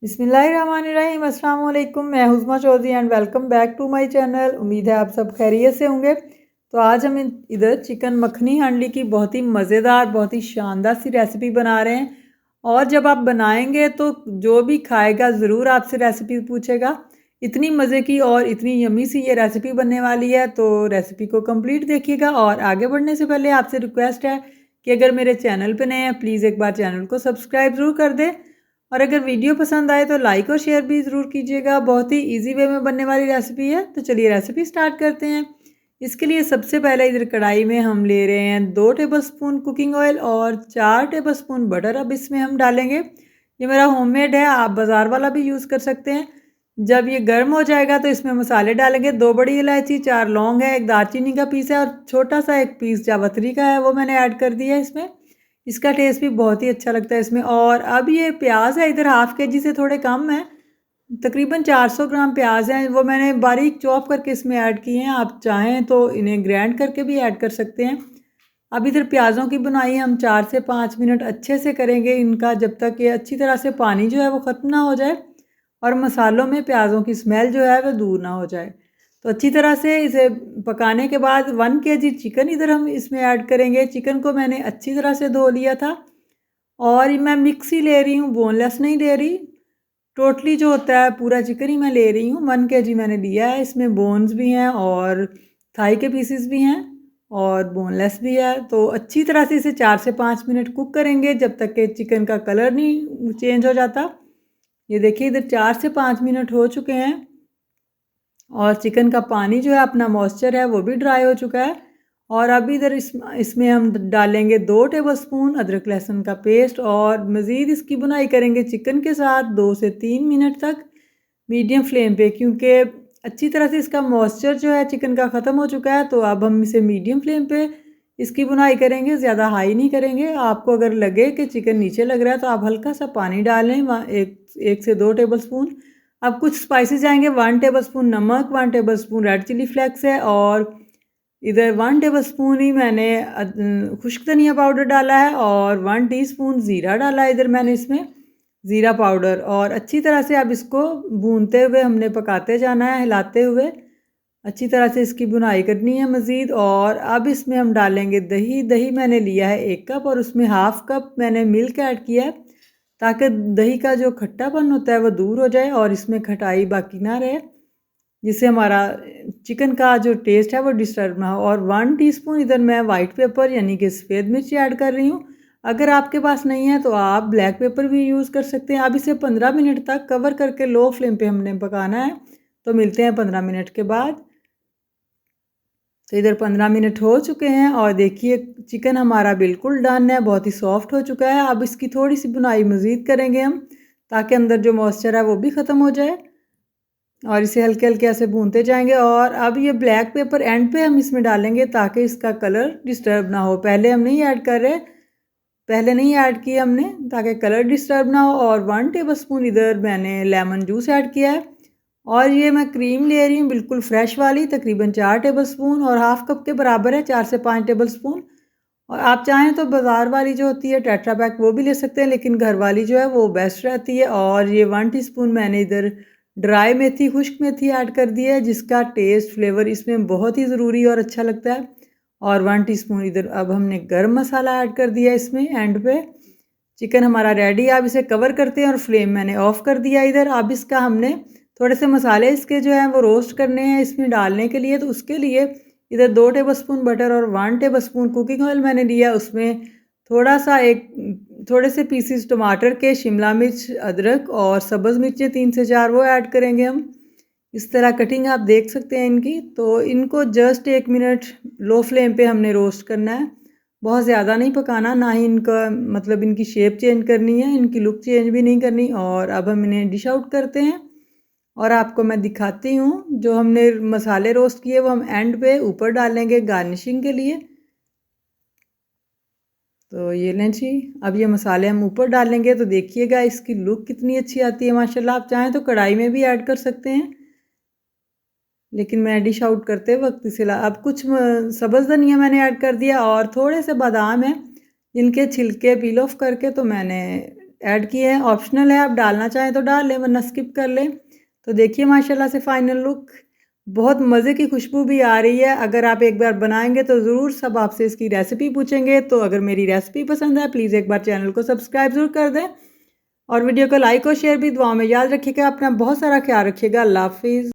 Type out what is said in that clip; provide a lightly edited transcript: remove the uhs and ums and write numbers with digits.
बिस्मिल्लाहिर्रहमानिर्रहीम अस्सलाम वालेकुम। मैं Huzma Chaudhry and welcome back to my channel. उम्मीद है आप सब खैरियत से होंगे। तो आज हम इधर चिकन मखनी हांडी की बहुत ही मज़ेदार, बहुत ही शानदार सी रेसिपी बना रहे हैं। और जब आप बनाएंगे तो जो भी खाएगा ज़रूर आपसे रेसिपी पूछेगा। इतनी मज़े की और इतनी यमी सी ये रेसिपी बनने वाली है, तो रेसिपी को कंप्लीट देखिएगा। और आगे बढ़ने से पहले आपसे रिक्वेस्ट है कि अगर मेरे चैनल पर नए हैं प्लीज़ एक बार चैनल को सब्सक्राइब ज़रूर कर दें, और अगर वीडियो पसंद आए तो लाइक और शेयर भी ज़रूर कीजिएगा। बहुत ही इजी वे में बनने वाली रेसिपी है। तो चलिए रेसिपी स्टार्ट करते हैं। इसके लिए सबसे पहले इधर कढ़ाई में हम ले रहे हैं 2 टेबलस्पून कुकिंग ऑयल और 4 टेबलस्पून बटर। अब इसमें हम डालेंगे, ये मेरा होममेड है, आप बाज़ार वाला भी यूज़ कर सकते हैं। जब ये गर्म हो जाएगा तो इसमें मसाले डालेंगे। 2 बड़ी इलायची, 4 लौंग है, 1 दालचीनी का पीस है और छोटा सा 1 पीस जावित्री का है, वो मैंने ऐड कर दिया है इसमें। इसका टेस्ट भी बहुत ही अच्छा लगता है इसमें। और अब ये प्याज है, इधर हाफ़ केजी से थोड़े कम है, तकरीबन 400 ग्राम प्याज हैं, वो मैंने बारीक चॉप करके इसमें ऐड किए हैं। आप चाहें तो इन्हें ग्राइंड करके भी ऐड कर सकते हैं। अब इधर प्याज़ों की बुनाई हम 4 से 5 मिनट अच्छे से करेंगे इनका, जब तक ये अच्छी तरह से पानी जो है वो ख़त्म ना हो जाए और मसालों में प्याज़ों की स्मेल जो है वो दूर ना हो जाए। तो अच्छी तरह से इसे पकाने के बाद 1 केजी चिकन इधर हम इसमें ऐड करेंगे। चिकन को मैंने अच्छी तरह से धो लिया था और मैं मिक्स ही ले रही हूँ, बोनलेस नहीं ले रही। टोटली जो होता है पूरा चिकन ही मैं ले रही हूँ। 1 केजी मैंने लिया है। इसमें बोन्स भी हैं और थाई के पीसेस भी हैं और बोनलेस भी है। तो अच्छी तरह से इसे 4 से 5 मिनट कुक करेंगे जब तक कि चिकन का कलर नहीं चेंज हो जाता। ये देखिए इधर 4 से 5 मिनट हो चुके हैं और चिकन का पानी जो है, अपना मॉइस्चर है, वो भी ड्राई हो चुका है। और अब इधर इसमें हम डालेंगे 2 टेबलस्पून अदरक लहसुन का पेस्ट और मज़ीद इसकी बुनाई करेंगे चिकन के साथ 2 से 3 मिनट तक मीडियम फ्लेम पे, क्योंकि अच्छी तरह से इसका मॉइस्चर जो है चिकन का ख़त्म हो चुका है। तो अब हम इसे मीडियम फ्लेम पे इसकी बुनाई करेंगे, ज़्यादा हाई नहीं करेंगे। आपको अगर लगे कि चिकन नीचे लग रहा है तो आप हल्का सा पानी डालें, एक से 2 टेबलस्पून। अब कुछ स्पाइसेस आएंगे, 1 टेबलस्पून नमक, 1 टेबलस्पून रेड चिली फ्लेक्स है और इधर 1 टेबलस्पून ही मैंने खुश्क धनिया पाउडर डाला है और 1 टीस्पून ज़ीरा डाला है इधर मैंने इसमें, ज़ीरा पाउडर। और अच्छी तरह से अब इसको भूनते हुए हमने पकाते जाना है, हिलाते हुए अच्छी तरह से इसकी बुनाई करनी है मज़ीद। और अब इसमें हम डालेंगे दही। दही मैंने लिया है 1 कप और उसमें हाफ़ कप मैंने मिल्क ऐड किया है, ताकि दही का जो खट्टापन होता है वो दूर हो जाए और इसमें खटाई बाकी ना रहे, जिससे हमारा चिकन का जो टेस्ट है वो डिस्टर्ब ना हो। और 1 टीस्पून इधर मैं वाइट पेपर यानी कि सफ़ेद मिर्ची ऐड कर रही हूँ। अगर आपके पास नहीं है तो आप ब्लैक पेपर भी यूज़ कर सकते हैं। अब इसे 15 मिनट तक कवर करके लो फ्लेम पे हमने पकाना है। तो मिलते हैं 15 मिनट के बाद। तो इधर 15 मिनट हो चुके हैं और देखिए चिकन हमारा बिल्कुल डन है, बहुत ही सॉफ्ट हो चुका है। अब इसकी थोड़ी सी बुनाई मज़ीद करेंगे हम, ताकि अंदर जो मॉइस्चर है वो भी ख़त्म हो जाए और इसे हल्के हल्के ऐसे भूनते जाएंगे। और अब ये ब्लैक पेपर एंड पे हम इसमें डालेंगे ताकि इसका कलर डिस्टर्ब ना हो। पहले हम नहीं ऐड कर रहे, पहले नहीं ऐड किया हमने ताकि कलर डिस्टर्ब ना हो। और 1 टेबलस्पून इधर मैंने लेमन जूस ऐड किया है और ये मैं क्रीम ले रही हूँ बिल्कुल फ्रेश वाली, तकरीबन 4 टेबलस्पून और हाफ़ कप के बराबर है, 4 से 5 टेबलस्पून। और आप चाहें तो बाज़ार वाली जो होती है टेट्रा पैक वो भी ले सकते हैं, लेकिन घर वाली जो है वो बेस्ट रहती है। और ये 1 टीस्पून मैंने इधर ड्राई मेथी, खुश्क मेथी ऐड कर दी है, जिसका टेस्ट फ्लेवर इसमें बहुत ही ज़रूरी और अच्छा लगता है। और 1 टीस्पून इधर अब हमने गरम मसाला ऐड कर दिया इसमें एंड पे। चिकन हमारा रेडी है। अब इसे कवर करते हैं और फ्लेम मैंने ऑफ़ कर दिया इधर। अब इसका हमने थोड़े से मसाले इसके जो हैं वो रोस्ट करने हैं इसमें डालने के लिए। तो उसके लिए इधर 2 टेबलस्पून बटर और 1 टेबलस्पून कुकिंग ऑयल मैंने लिया। उसमें थोड़ा सा थोड़े से पीसीस टमाटर के, शिमला मिर्च, अदरक और सब्ज़ मिर्चें 3 से 4 वो ऐड करेंगे हम। इस तरह कटिंग आप देख सकते हैं इनकी। तो इनको जस्ट 1 मिनट लो फ्लेम पे हमने रोस्ट करना है, बहुत ज़्यादा नहीं पकाना, ना ही इनका मतलब इनकी शेप चेंज करनी है, इनकी लुक चेंज भी नहीं करनी। और अब हम इन्हें डिश आउट करते हैं और आपको मैं दिखाती हूँ जो हमने मसाले रोस्ट किए वो हम एंड पे ऊपर डालेंगे गार्निशिंग के लिए। तो ये लें जी, अब ये मसाले हम ऊपर डालेंगे तो देखिएगा इसकी लुक कितनी अच्छी आती है माशाल्लाह। आप चाहें तो कढ़ाई में भी ऐड कर सकते हैं, लेकिन मैं डिश आउट करते वक्त इसे अब कुछ सब्ज़ धनिया मैंने ऐड कर दिया और थोड़े से बादाम हैं जिनके छिलके पील ऑफ करके तो मैंने ऐड किए हैं, ऑप्शनल है, आप डालना चाहें तो डाल लें वरना स्किप कर लें। तो देखिए माशाल्लाह से फाइनल लुक, बहुत मज़े की खुशबू भी आ रही है। अगर आप एक बार बनाएंगे तो ज़रूर सब आपसे इसकी रेसिपी पूछेंगे। तो अगर मेरी रेसिपी पसंद है प्लीज़ एक बार चैनल को सब्सक्राइब ज़रूर कर दें और वीडियो को लाइक और शेयर भी। दुआ में याद रखिएगा, अपना बहुत सारा ख्याल रखिएगा। अल्लाह हाफिज़।